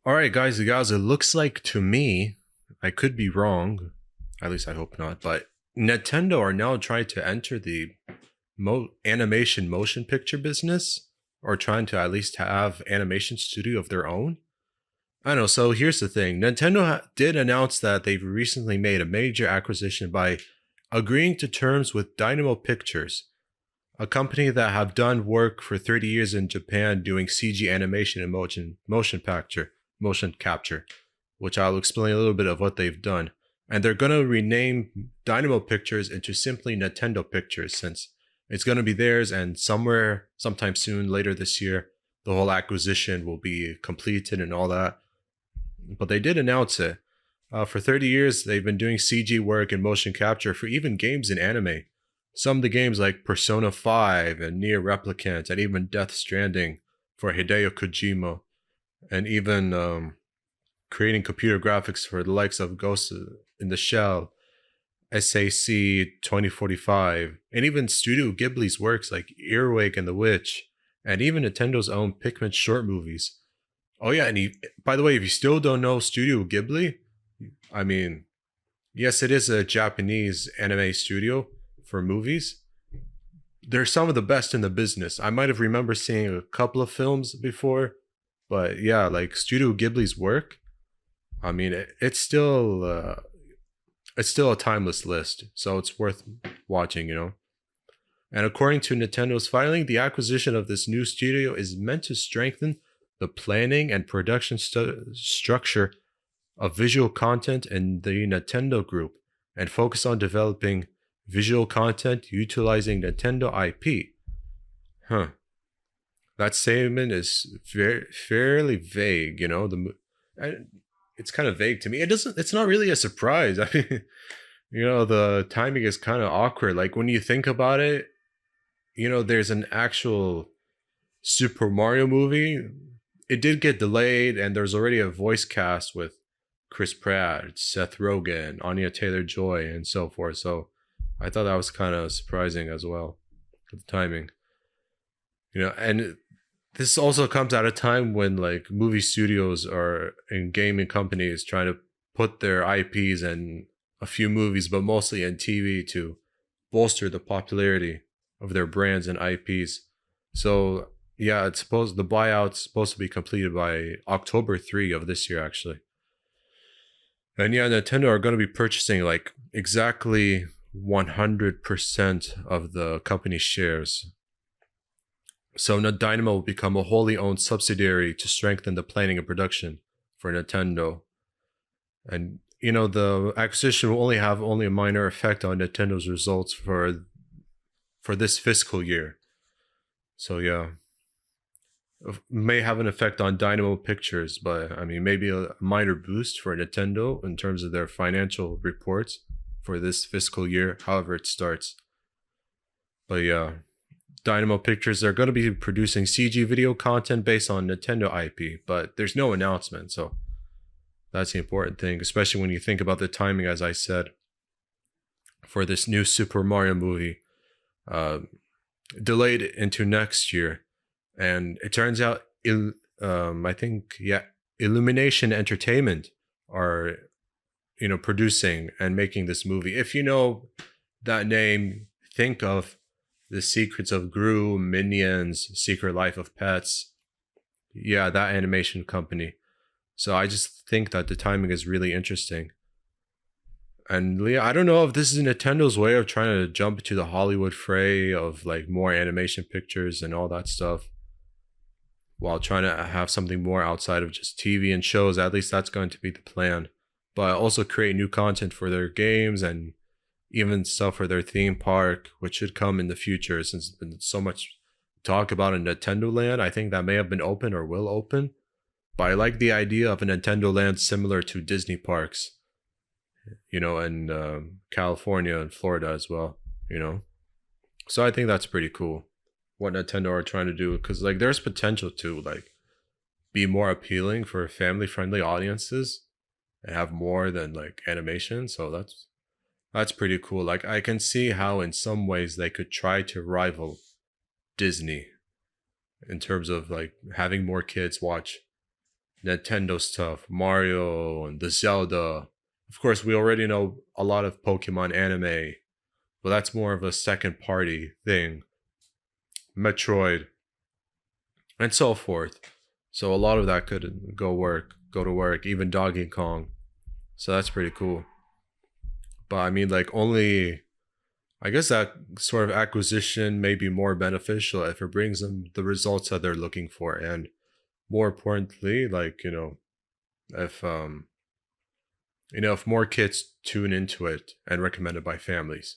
All right, guys and gals, it looks like to me, I could be wrong, at least I hope not, but Nintendo are now trying to enter the animation motion picture business, or trying to at least have animation studio of their own. I don't know. So here's the thing: Nintendo did announce that they've recently made a major acquisition by agreeing to terms with Dynamo Pictures, a company that have done work for 30 years in Japan doing CG animation and motion capture, which I'll explain a little bit of what they've done. And they're going to rename Dynamo Pictures into simply Nintendo Pictures, since it's going to be theirs, and somewhere sometime soon later this year the whole acquisition will be completed and all that. But they did announce it. For 30 years, they've been doing CG work and motion capture for even games in anime. Some of the games like Persona 5 and Nier Replicant and even Death Stranding for Hideo Kojima, and even creating computer graphics for the likes of Ghost in the Shell, SAC 2045, and even Studio Ghibli's works like Earwig and the Witch, and even Nintendo's own Pikmin short movies. Oh yeah, and by the way, if you still don't know Studio Ghibli, I mean, yes, it is a Japanese anime studio for movies. They're some of the best in the business. I might have remember seeing a couple of films before, but yeah, like Studio Ghibli's work, I mean, it's still a timeless list, so it's worth watching, you know. And according to Nintendo's filing, the acquisition of this new studio is meant to strengthen the planning and production structure of visual content in the Nintendo group and focus on developing visual content utilizing Nintendo IP. Huh. That statement is fairly vague, you know. It's kind of vague to me. It's not really a surprise. I mean, you know, the timing is kind of awkward. Like when you think about it, you know, there's an actual Super Mario movie. It did get delayed, and there's already a voice cast with Chris Pratt, Seth Rogen, Anya Taylor-Joy, and so forth. So I thought that was kind of surprising as well, for the timing. You know, and this also comes at a time when like movie studios are and gaming companies trying to put their IPs in a few movies, but mostly in TV to bolster the popularity of their brands and IPs. So yeah, it's supposed the buyout's supposed to be completed by October 3 of this year, actually. And yeah, Nintendo are going to be purchasing like exactly 100% of the company's shares. So Dynamo will become a wholly owned subsidiary to strengthen the planning and production for Nintendo. And you know, the acquisition will only have a minor effect on Nintendo's results for this fiscal year. So yeah, may have an effect on Dynamo Pictures, but I mean, maybe a minor boost for Nintendo in terms of their financial reports for this fiscal year, however it starts. But yeah, Dynamo Pictures are going to be producing CG video content based on Nintendo IP, but there's no announcement, so that's the important thing, especially when you think about the timing, as I said, for this new Super Mario movie, delayed into next year. And it turns out, I think, yeah, Illumination Entertainment are, you know, producing and making this movie. If you know that name, think of The Secrets of Gru, Minions, Secret Life of Pets. Yeah, that animation company. So I just think that the timing is really interesting. And yeah, I don't know if this is Nintendo's way of trying to jump into the Hollywood fray of like more animation pictures and all that stuff, while trying to have something more outside of just TV and shows. At least that's going to be the plan. But also create new content for their games and even stuff for their theme park, which should come in the future, since there's been so much talk about a Nintendo Land. I think that may have been open or will open. But I like the idea of a Nintendo Land similar to Disney parks, you know, in California and Florida as well, you know. So I think that's pretty cool what Nintendo are trying to do, because like there's potential to like be more appealing for family friendly audiences and have more than like animation. So that's pretty cool. Like I can see how in some ways they could try to rival Disney in terms of like having more kids watch Nintendo stuff, Mario and the Zelda. Of course, we already know a lot of Pokemon anime, but that's more of a second party thing. Metroid, and so forth. So a lot of that could go to work, even Donkey Kong. So that's pretty cool. But I mean, like, only I guess that sort of acquisition may be more beneficial if it brings them the results that they're looking for, and more importantly, like, if if more kids tune into it and recommended by families.